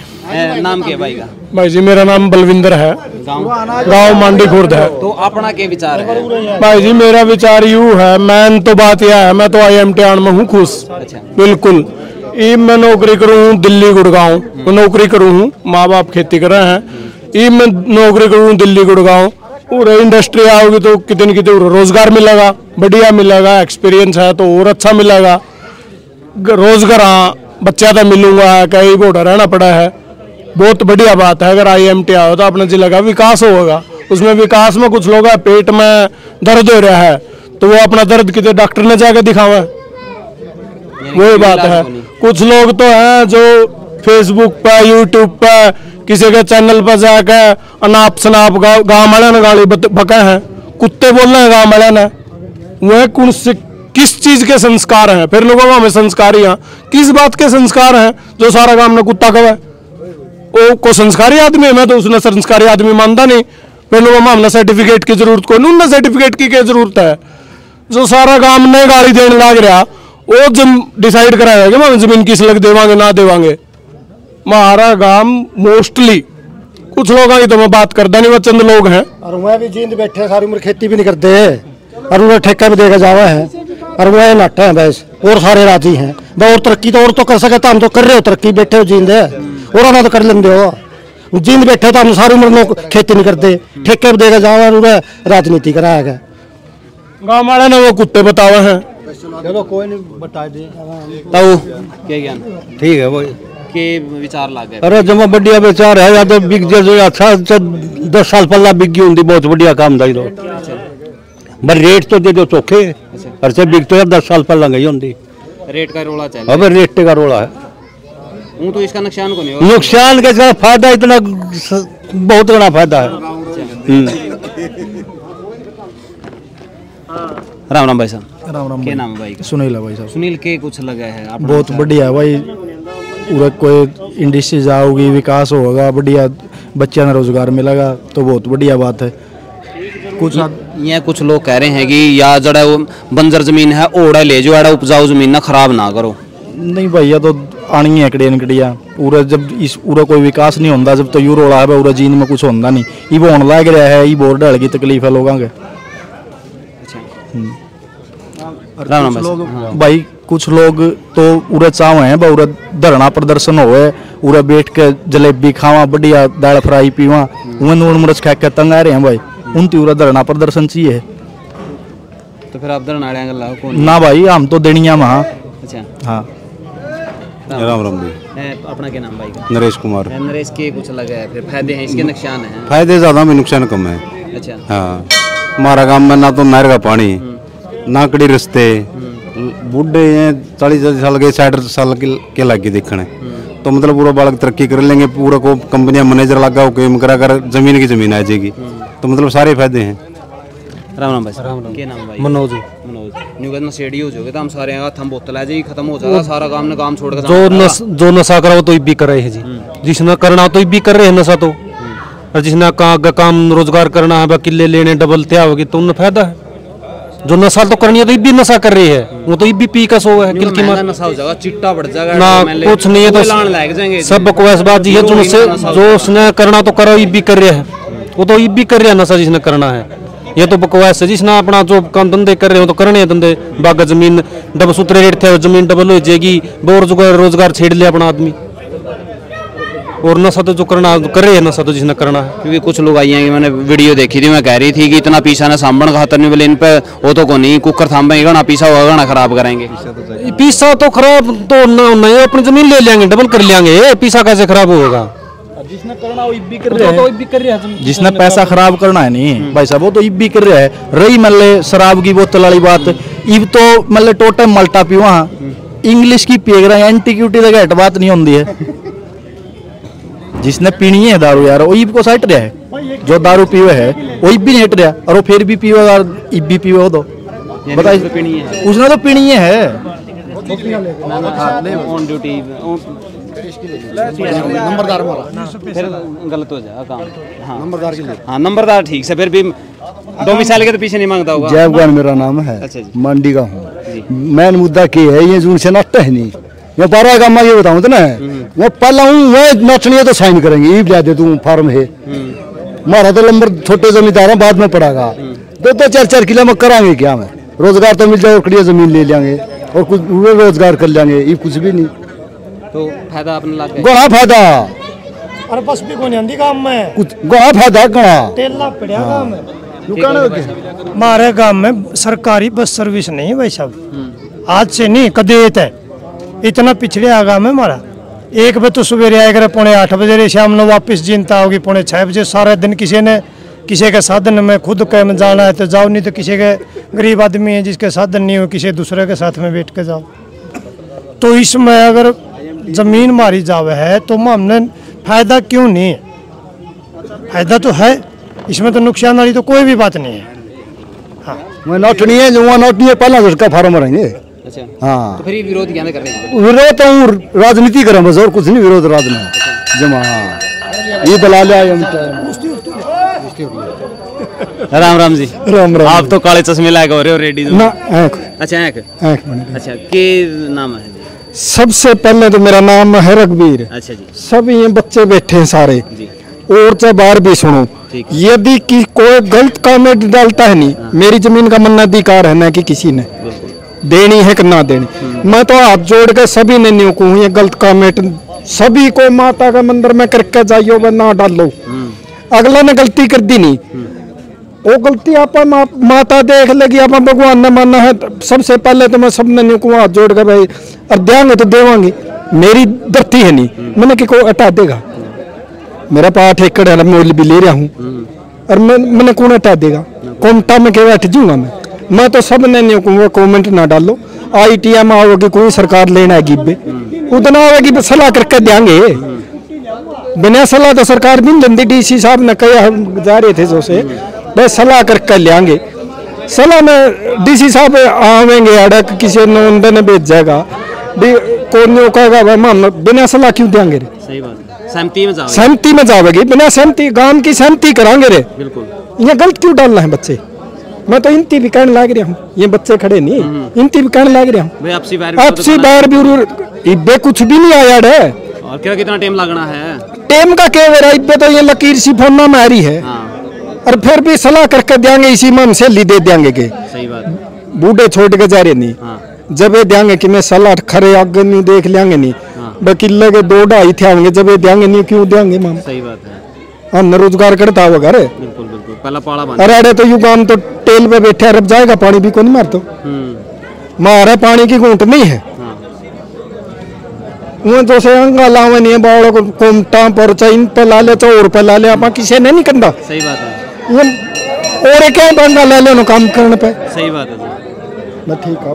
नाम क्या भाई का? भाई जी मेरा नाम बलविंदर है, गांव मांडी खुर्द है। तो अपना क्या विचार है? भाई जी मेरा विचार यूँ है, मैन तो बात यह है, मैं तो IMT आने में हूँ खुश, बिल्कुल। ई मैं नौकरी करूँ हूँ दिल्ली गुड़गांव, मैं नौकरी करूँ हूँ, माँ बाप खेती कर रहे हैं। ई मैं नौकरी करूँ दिल्ली गुड़गांव, पूरा इंडस्ट्री आओगी तो कितने कितने रोजगार मिलेगा, बढ़िया मिलेगा, एक्सपीरियंस है तो और अच्छा मिलेगा रोजगार। हाँ बच्चा तो मिलूंगा, कहीं बोर्डर रहना पड़ा है, बहुत बढ़िया बात है। अगर IMT आओ तो अपने जिले का विकास होगा। उसमें विकास में कुछ लोग पेट में दर्द हो रहा है तो वो अपना दर्द किसी डॉक्टर ने जाकर दिखावे, वही बात है। कुछ लोग तो हैं जो फेसबुक पे यूट्यूब पे किसी के चैनल पर जाकर अनाप शनाप गाँव वाले ने गाली बके हैं, कुत्ते बोल रहे हैं गाँव वाले ने। वह कौन से किस चीज के संस्कार हैं? फिर लोगों में संस्कारी हैं, किस बात के संस्कार हैं जो सारा गाँव में कुत्ता कहे? वो को संस्कारी आदमी है, मैं तो उसने संस्कारी आदमी मानता नहीं। फिर लोगों में हमने सर्टिफिकेट की जरूरत को नहीं, सर्टिफिकेट की क्या जरूरत है? जो सारा गाँव ने गाली देने लग रहा वो जब डिसाइड कराया कि मैं जमीन किस लग देवांगे ना देवांगे। हमारा गांव मोस्टली कुछ लोग हैं तो मैं बात करता नहीं, वो चंद लोग हैं और वह भी जींद बैठे सारी उम्र खेती भी नहीं करते और उन्हें ठेका भी देगा जावा है और वह नट्टे हैं बस, और सारे राजी हैं। और तरक्की तो और तो कर सके, तो हम तो कर रहे हो तरक्की, बैठे हो जींद है और ना तो कर लेंगे हो। जींद बैठे तो हम सारी उम्र खेती नहीं करते, ठेके भी देगा जावा और राजनीति कराएगा। गाँव वाले ने वो कुत्ते बतावे हैं। चलो कोई नहीं बता दे क्या ज्ञान ठीक है वो के विचार ला गए? अरे जमा बढ़िया विचार है, या तो बिक जो अच्छा 10 साल पहला बिक गई होंगी, बहुत बढ़िया काम था। पर रेट तो दे दो चोखे, और बिक तो 10 साल पहला गई होंगी। रेट का रोला चल, अब रेट का रोला है। तो इसका नुकसान को नहीं होगा? नुकसान का फायदा इतना बहुत बड़ा फायदा है। राम राम भाई साहब। राम राम। क्या नाम है भाई का? सुनील है भाई साहब। सुनील के कुछ लगा है? बहुत बढ़िया है भाई, पूरा कोई इंडस्ट्री जाओगी, विकास होगा, बढ़िया बच्चा ने रोजगार मिलेगा तो बहुत बढ़िया बात है। कुछ ये कुछ लोग कह रहे हैं कि या जड़ा वो बंजर जमीन है ओड़ा ले जो एड़ा उपजाऊ जमीन ना खराब ना करो। नहीं भैया तो आनी है कड़िया कड़िया पूरा जब इस पूरा कोई विकास नहीं होता जब तो यू रोड़ा है पूरा जीन में कुछ होता नहीं ये वो होने लग रहा है ये बोर ढल की तकलीफ है लोगों के। भाई कुछ लोग तो उरे चाव हैं उरे धरना प्रदर्शन होए उरे बैठ के जलेबी खावा बढ़िया दाल फ्राई पीवा उन नून मिर्च खा के तंग आ रहे हैं भाई उनती उरे धरना प्रदर्शन चाहिए। तो फिर आप धरना ना भाई हम तो देनिया वहाँ। अच्छा हाँ राम राम जी। अपना क्या नाम भाई का? नरेश कुमार। नरेश के कुछ लगा है फिर फायदे हैं इसके नुकसान हैं? फायदे ज़्यादा में नुकसान कम है। अच्छा हाँ हमारा गांव में ना तो नहर का पानी ना कड़ी रस्ते बूढ़े हैं 40 साल के 60 साल के लागे देखने तो मतलब पूरा बालक तरक्की कर लेंगे पूरा को कंपनियां मैनेजर लगा काम करा कर जमीन की जमीन आ जाएगी तो मतलब सारे फायदे हैं। राम राम भाई। क्या नाम भाई? मनोज। मनोज न्यू कहना सेडी हो जाओगे तो हम सारे हम बोतल आ जाएगी खत्म हो जाएगा सारा काम ने काम छोड़ कर जो नशा करा वो तो भी कर रहे हैं जी जिसने करना तो भी कर रहे हैं नशा तो और जिसने काम रोजगार करना है किले लेने डबल त्या होगी तो उन्हें फायदा है। जो नशा तो करनी है तो भी नशा कर रही है वो तो भी पी का सो है किल की नशा हो जाएगा चिट्टा बढ़ जाएगा ना कुछ नहीं है तो सब बकवासबाजी है जो उसने करना तो करो भी कर रहे हैं वो तो भी कर रहे हैं नशा जिसने करना है ये तो बकवास है जिसने अपना जो काम धंधे कर रहे हो तो करने हैं धंधे बाग जमीन डबल सूत्रे रेट थे जमीन डबल हो जाएगी रोजगार छेड़ लिया अपना आदमी और नशा तो जो करना कर रहे हैं नशा तो जिसने करना है। क्योंकि कुछ लोग आई हैं मैंने वीडियो देखी थी मैं कह रही थी कि इतना पीसा ना सामन खातर नहीं बोले इन पे वो तो को नहीं कुकर थामेगा ना पीसा होगा ना खराब करेंगे। पीसा तो खराब तो नहीं अपनी जमीन ले लेंगे डबल कर लेंगे पीसा कैसे खराब होगा जिसने करना वो भी कर रहा है जिसने पैसा खराब करना है नहीं भाई साहब वो तो भी कर रहा है। रही मतलब शराब की बोतल वाली बात इब तो मतलब टोटल मल्टा पी वहाँ इंग्लिश की पी रहा है एंटीक्यूटी तक बात नहीं होती है। जिसने पीनी है दारू यार वो इब को सट रहा है जो दारू पीवे है वो इब भी नहीं हट रहा और वो फिर भी पीवे और इब भी पीवे दो बताइए उसने तो पीनी है ऑन ड्यूटी नंबरदार फिर गलत हो जाएगा काम। हाँ नंबरदार के लिए हाँ नंबरदार ठीक से फिर भी 2 मिसाल के तो पीछे नहीं मांगता होगा। जयगुआन मेरा नाम है। अच्छा जी। मंडी का हूँ। मेन मुद्दा क्या है ये जून से नट है नहीं मैं 12 काम ये बताऊँ तो ना मैं पहला हूँ मैं नचनी है तो साइन करेंगे ये ले दे तू फार्म है हमारा तो नंबर छोटे जमींदार है बाद में पड़ेगा 2-4 किलो में कराएंगे क्या मैं रोजगार तो मिल जाए और कड़िया जमीन ले लेंगे और कुछ रोजगार कर लेंगे ये कुछ भी नहीं तो फायदा अपने लाग गणा फायदा अरे बस भी कोई नहीं काम में कुछ गणा फायदा गणा तेला पड़ा काम में हमारे गांव में सरकारी बस सर्विस नहीं भाई साहब आज से नहीं कदे है इतना पिछड़े आ गाँव में हमारा 1 बजे तो सवेरे आया करे 7:45 बजे शाम को वापस जिनता होगी 6:30 बजे सारा दिन किसी के साधन में खुद के में जाना है तो जाओ नहीं तो किसी के गरीब आदमी है जिसके साधन नहीं हो किसी दूसरे के साथ में बैठ के जाओ। तो इसमें अगर जमीन मारी जावे है तो हमने फायदा क्यों नहीं है? फायदा तो है इसमें तो नुकसान वाली तो कोई भी बात नहीं है। हाँ मैं नौटनी है जो नौटनी है पहला उसका फार्म रहेंगे। अच्छा हाँ तो फिर ये विरोध क्या कर रहे हैं? विरोध तो राजनीति करें बस और कुछ नहीं विरोध राजनीति जमा ये बला लिया। राम राम जी। राम राम। आप तो काले चश्मे लगा हो रहे हो रेडी ना अच्छा अच्छा के नाम है? सबसे पहले तो मेरा नाम है रघुवीर। अच्छा जी। सब ये बच्चे बैठे हैं सारे जी। और चाहे बाहर भी सुनो यदि कि कोई गलत कमेंट डालता है नहीं मेरी जमीन का मन्ना अधिकार है ना कि किसी ने देनी है कि ना देनी। मैं तो हाथ जोड़ के सभी ने न्यू कहूँ ये गलत कमेंट सभी को माता का मंदिर में करके जाइयो व ना डालो। अगला ने गलती कर दी नहीं वो गलती आप माता देख लेगी आप भगवान ने माना है। सबसे पहले तो मैं सबने न्यू कहूँ हाथ जोड़ के भाई और देंगे तो देवांगे मेरी धरती है नहीं मैंने कि कोई हटा देगा मेरा 5 एकड़ है मैं भी ले रहा हूँ और मैंने कौन हटा देगा कोमटा में के बैठ जाऊंगा मैं तो सब ने नहीं कहूँगा कमेंट ना डालो। ITM आओगे कोई सरकार लेना है गिब्बे उतना आवेगी सलाह करके देंगे बिना सलाह तो सरकार भी नहीं देती। DC साहब ने कहा जा रहे थे जो से बस सलाह करके लेंगे सलाह में DC साहब आवेंगे अड़क किसी ने भेज जाएगा कौन कहेगा भाई बिना सलाह क्यों देंगे रे। सही बात सहमति में जाओगे बिना सहमति गांव की सहमति कराएंगे रे। बिल्कुल ये गलत क्यों डालना है बच्चे मैं तो इनती भी कहने लग रहा हूँ, ये बच्चे खड़े नहीं, इनती भी कहने लग रहा हूँ भाई आपसी बार भी इब्बे कुछ भी नहीं आया है। और क्या कितना टाइम लगना है? टेम का क्या वेरा, इब्बे तो ये लकीर सी फोना मारी है। और फिर भी सलाह करके देंगे, इसी मन से ली दे देंगे के सही बात, बूढ़े छोड़ के जा रहे नहीं। जब ये देंगे कि मैं सलाह खरे आगे नहीं देख लेंगे नहीं, किले के 2-2.5 थे होंगे, जब ये देंगे नहीं क्यों देंगे माम? सही बात है। हम रोजगार करता हुआ घर, बिल्कुल बिल्कुल, पहला पाड़ा बन। अरे तो यू काम तो टेल पे बैठे रब जाएगा, पानी भी को नहीं मार तो मारा, पानी की घूंट नहीं है। वो तो से अंगा लावे नहीं है, बावड़ों को कोमटा पर इन पे ला ले, और पे ला ले, आप किसी ने नहीं करता। सही बात है। और क्या बंगा ला ले काम करने पे। सही बात है। मैं ठीक है।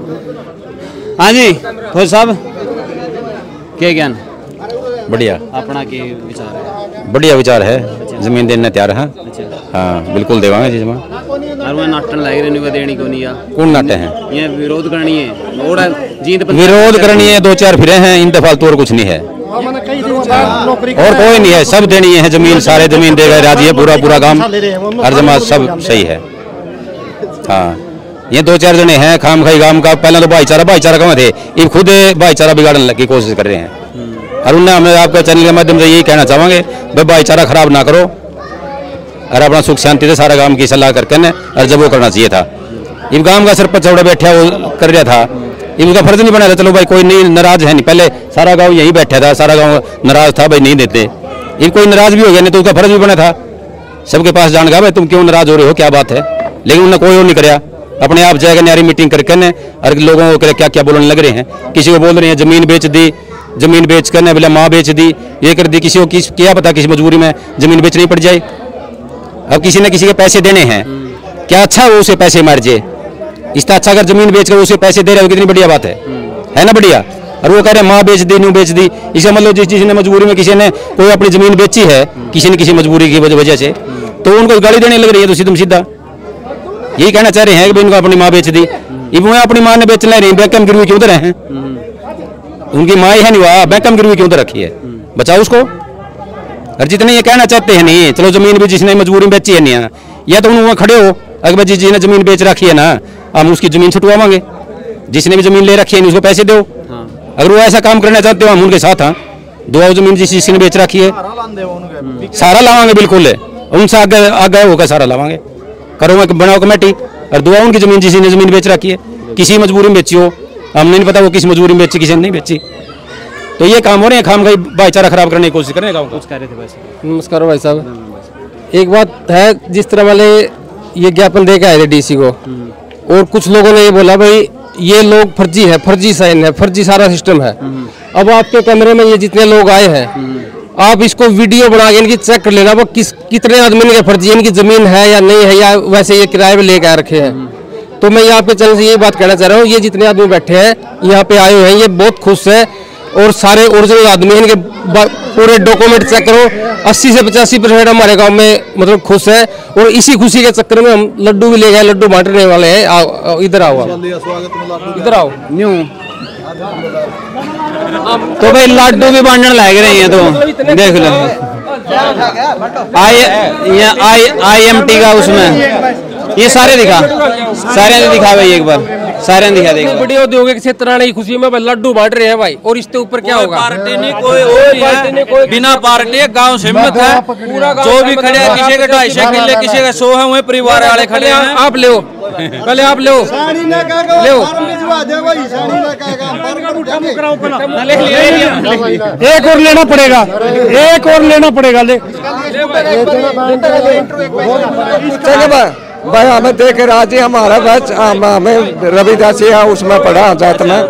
हाँ जी फौज साहब, क्या ज्ञान? बढ़िया, अपना के विचार है? बढ़िया विचार है, जमीन देने तैयार है। हाँ बिल्कुल देवांगे जी। और वो नाटन लाग रहे ने देनी को नहीं आ, कौन नाटे हैं? ये विरोध करनी है, और जीत विरोध करनी है, 2-4 फिरे हैं, इन फालतू और कुछ नहीं है, और कोई नहीं है, सब देनी है जमीन, सारे जमीन देगा राजी है, पूरा काम हर जमा सब सही है। हाँ ये 2-4 जने हैं खाम खाई काम का, पहले तो भाईचारा कहाँ थे, ये खुद भाईचारा बिगाड़ने की कोशिश कर रहे हैं। और उन्हें हमें आपके चैनल के माध्यम से यही कहना चाहेंगे, भाई भाईचारा खराब ना करो, और अपना सुख शांति से सारा काम की सलाह करके न, और जब वो करना चाहिए था। इन गांव का सरपंच चौड़ा बैठा वो कर रहा था, इनका फर्ज नहीं बना था, चलो भाई कोई नहीं नाराज है नहीं, पहले सारा गांव यही बैठा था, सारा गांव नाराज था भाई नहीं देते, इन कोई नाराज भी हो गया नहीं तो उसका फर्ज भी बना था सबके पास जान गया भाई तुम क्यों नाराज हो रहे हो, क्या बात है। लेकिन उन्होंने कोई और नहीं कराया, अपने आप जाएगा न्यारी मीटिंग करके न, और लोगों को क्या क्या बोलने लग रहे हैं, किसी को बोल रहे हैं जमीन बेच दी, जमीन बेच कर बोले माँ बेच दी, ये कर दी, किसी को क्या पता किसी मजबूरी में जमीन बेचनी पड़ जाए। अब किसी ने किसी के पैसे देने हैं, क्या अच्छा वो उसे पैसे मार जाए, इससे अच्छा अगर जमीन बेच कर उसे पैसे दे रहे हो कितनी बढ़िया बात है ना बढ़िया। और वो कह रहे हैं माँ बेच दी न्यू बेच दी, इसे मतलब जिसने मजबूरी में किसी ने कोई अपनी जमीन बेची है किसी न किसी मजबूरी की वजह से, तो उनको गाली देने लग रही है, तो तुम सीधा यही कहना चाह रहे हैं कि उनको अपनी माँ बेच दी, वो अपनी माँ ने बेच ले रही, बैंक में गिरवी क्यों उधर है, उनकी माँ ही है नहीं, वहाँ बैंक में गिरवी क्यों उधर रखी है, बचाओ उसको। और जितने ये कहना चाहते हैं नहीं, चलो जमीन भी जिसने मजबूरी में बेची है नहीं, या तो उन्होंने खड़े हो, अगर जिसने जमीन बेच रखी है ना हम उसकी जमीन छुटवाएंगे, जिसने भी जमीन ले रखी है उसको पैसे दो। अगर वो ऐसा काम करना चाहते हो हम उनके साथ, हाँ दो जमीन जिसने बेच रखी है सारा लावांगे, बिल्कुल उनसे आगे होकर सारा लावांगे, करो बनाओ कमेटी, और दुआ उनकी जमीन जिसने जमीन बेच रखी है, किसी मजबूरी में बेची हो, हमने नहीं पता वो किस मजबूरी में बेची किसी ने नहीं बेची, तो ये काम हो रहे हैं खाम खाई भाईचारा खराब करने की कोशिश कर रहे हैं। कुछ कह रहे थे वैसे। नमस्कार भाई साहब, एक बात है, जिस तरह वाले ये ज्ञापन दे के आए थे डीसी को, और कुछ लोगों ने ये बोला भाई ये लोग फर्जी है, फर्जी साइन है, फर्जी सारा सिस्टम है। अब आपके कमरे में ये जितने लोग आए हैं, आप इसको वीडियो बना के इनकी चेक कर लेना, वो कितने आदमी के फर्जी, इनकी जमीन है या नहीं है, या वैसे ये किराए पे लेके आ रखे हैं। तो मैं यहाँ पे चल से ये बात कहना चाह रहा हूँ, ये जितने आदमी बैठे हैं यहाँ पे आए हुए हैं, ये बहुत खुश है, और सारे ओरिजिनल आदमी हैं, इनके पूरे डॉक्यूमेंट चेक करो, 80 से 85% हमारे गांव में मतलब खुश है, और इसी खुशी के चक्कर में हम लड्डू भी ले गए, लड्डू बांटने वाले हैं। इधर आओ, इधर आओ न्यू, तो भाई लड्डू भी बांटने लग रहे हैं, तो देख लो IMT का उसमें ये सारे दिखा भाई, एक बार सारे दिखा देगा। बड़ी औद्योगिक क्षेत्र की खुशी में लड्डू बांट रहे हैं भाई, और इसके ऊपर क्या होगा? पार्टी नहीं कोई और है, बिना पार्टी गांव से हिम्मत है, जो भी खड़े हैं, किसी के 250 किले, किसी के 100 है, वही परिवार वाले खड़े हैं। आप ले पहले, आप ले एक और लेना पड़ेगा, एक और लेना पड़ेगा, ले भाई हमें देख राजी, हमारा बस हमें रविदास उसमें पड़ा जात में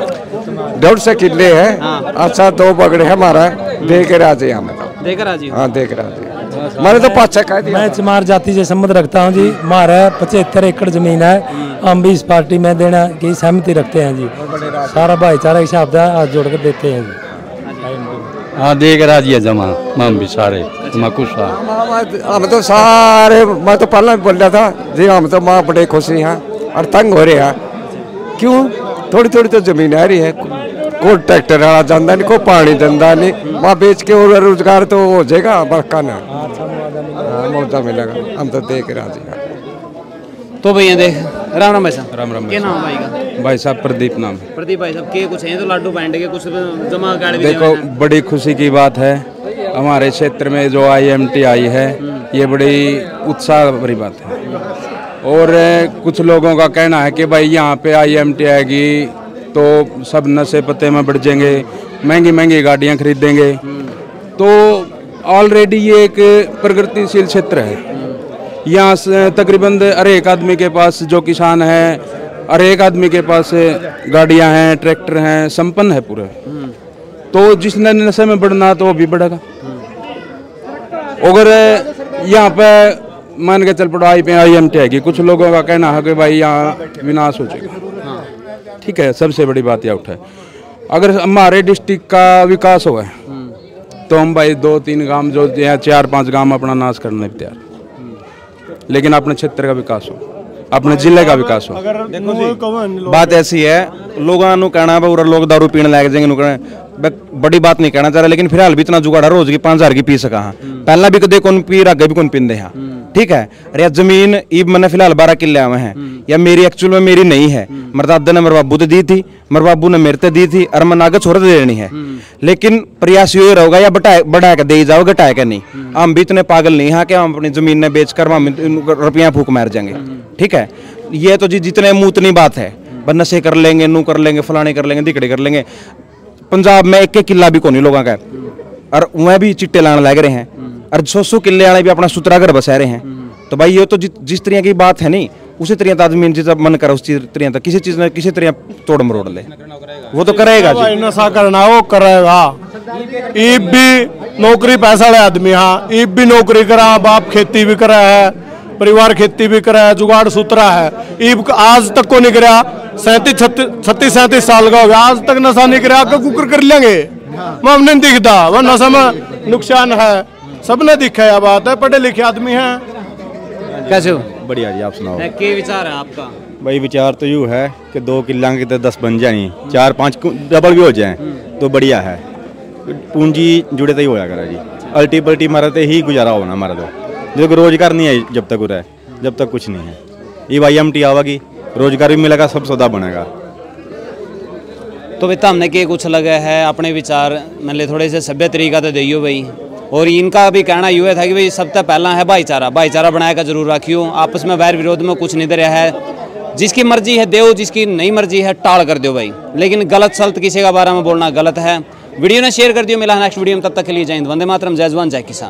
150 किले है, अच्छा 2 बगड़े है हमारा, देख राजी हमें, देख राजी, हाँ देख राजी, मैंने तो 5 कह दिया। मैं चमार जाति से संबंध रखता हूँ जी, हमारा 75 एकड़ जमीन है, हम भी इस पार्टी में देना की सहमति रखते हैं जी, सारा भाईचारा हिसाब से हाथ जोड़ कर देते हैं जी। हाँ देख राजी है जमा, हम भी सारे खुश, हम तो सारे, मैं तो पहले भी बोल रहा था जी, हम तो माँ बड़े खुश हैं और तंग हो रहे हैं, क्यों थोड़ी थोड़ी तो जमीन आ रही है, कोई ट्रैक्टर वाला जाता नहीं, कोई पानी धंधा नहीं, वहाँ बेच के और रोजगार तो हो जाएगा बड़का ना, मौजा मिलेगा, हम तो देख राजी हैं। तो भैया देख राम राम भाई साहब। राम राम क्या नाम है भाई का? भाई साहब प्रदीप नाम है। प्रदीप भाई साहब के कुछ हैं तो लाडू बांट के कुछ जमा गाड़ी भी देखो बड़ी खुशी की बात है हमारे क्षेत्र में जो IMT आई है, ये बड़ी उत्साह भरी बात है। और कुछ लोगों का कहना है कि भाई यहाँ पे IMT आएगी तो सब नशे पत्ते में बढ़ जाएंगे, महंगी महंगी गाड़ियाँ खरीदेंगे। तो ऑलरेडी ये एक प्रगतिशील क्षेत्र है। यहाँ तकरीबन हर एक आदमी के पास, जो किसान है, हर एक आदमी के पास गाड़ियाँ हैं, ट्रैक्टर हैं, संपन्न है पूरे। तो जिसने नशे में बढ़ना तो वो भी बढ़ेगा। अगर यहाँ पे मान के चल पड़ो IMT आएगी, कुछ लोगों का कहना है कि भाई यहाँ विनाश हो जाएगा। ठीक है, सबसे बड़ी बात यह उठा है, अगर हमारे डिस्ट्रिक्ट का विकास हुआ है तो हम भाई 2-3 गांव जो 4-5 गांव अपना नाश करने तैयार, लेकिन अपने क्षेत्र का विकास हो, अपने जिले का विकास हो। बात ऐसी है, लोगों कहना लोग दारू पीने लग जाएंगे, बड़ी बात नहीं कहना चाह रहा, लेकिन फिलहाल भी इतना जुगाड़ है, रोज की 5,000 की पी सका। पहला भी कदे कौन पी, आगे भी कौन पींदे हैं। ठीक है, अरे जमीन ईब मैंने फिलहाल 12 किले आवे हैं, या मेरी एक्चुअल में मेरी नहीं है, मेरे दादा ने मेरे बाबू दी थी, मेरे बाबू ने मेरे दी थी, और मैं आगे छोड़ देनी है। लेकिन प्रयास ये रहेगा या बढ़ा के दे जाओ, घटाए के नहीं। हम भी इतने पागल नहीं है कि हम अपनी जमीन ने बेचकर हम रुपया फूक मार जाएंगे। ठीक है, ये तो जितने मुतनी बात है, नशे कर लेंगे, नू कर लेंगे, फलाने कर लेंगे, दिकड़े कर लेंगे। पंजाब में एक किला भी कोनी लोगों का, और वह भी चिट्टे लाने लग रहे हैं, और 100 किले वाले भी अपना सुतरा घर बसा रहे हैं। तो भाई ये तो जिस तरह की बात है नहीं, उसी तरह आदमी जिस मन करे उस तरह तक किसी चीज ने किसी तरह तोड़ मरोड़ ले, वो तो करेगा जी। नशा करना वो करेगा। ईब भी नौकरी पैसा वाले आदमी, हाँ ईब भी नौकरी करा, बाप खेती भी करा है, परिवार खेती भी करा है, जुगाड़ सूत्रा है। ईब आज तक को नहीं करा, 36-37 साल का हो गया, आज तक नशा नहीं करा, आगे कुकर कर लेंगे। मैं नहीं दिखता वह नशा में नुकसान है, सबने दिखा है। बात है, पढ़े लिखे आदमी हैं। कैसे हो? बढ़िया जी, आप सुनाओ। क्या विचार है आपका? भाई विचार तो यूँ है कि 2 किला की तो 10 बन जाए, 4-5 डबल भी हो जाए तो बढ़िया है। पूंजी जुड़े तो ही होया करा जी, अल्टी पल्टी मारे तो ही गुजारा होना हमारा। तो जो रोजगार नहीं है जब तक उरे, जब तक कुछ नहीं है। ये IMT आवेगी, रोजगार भी मिलेगा, सब सौदा बनेगा। तो बेटा हमने के कुछ लगा है अपने विचार, मतलब थोड़े से सभ्य तरीका तो दियो भाई। और इनका भी कहना यूँ था कि भाई सबसे पहला है भाईचारा बनाएगा जरूर रखियो, आपस में वैर विरोध में कुछ नहीं दे रहा है। जिसकी मर्जी है देव, जिसकी नहीं मर्जी है टाल कर दो भाई, लेकिन गलत सलत किसी का बारे में बोलना गलत है। वीडियो ने शेयर कर दियो। मिला नेक्स्ट वीडियो में, तब तक के लिए जय हिंद, वंदे मातरम, जय जवान जय किसान।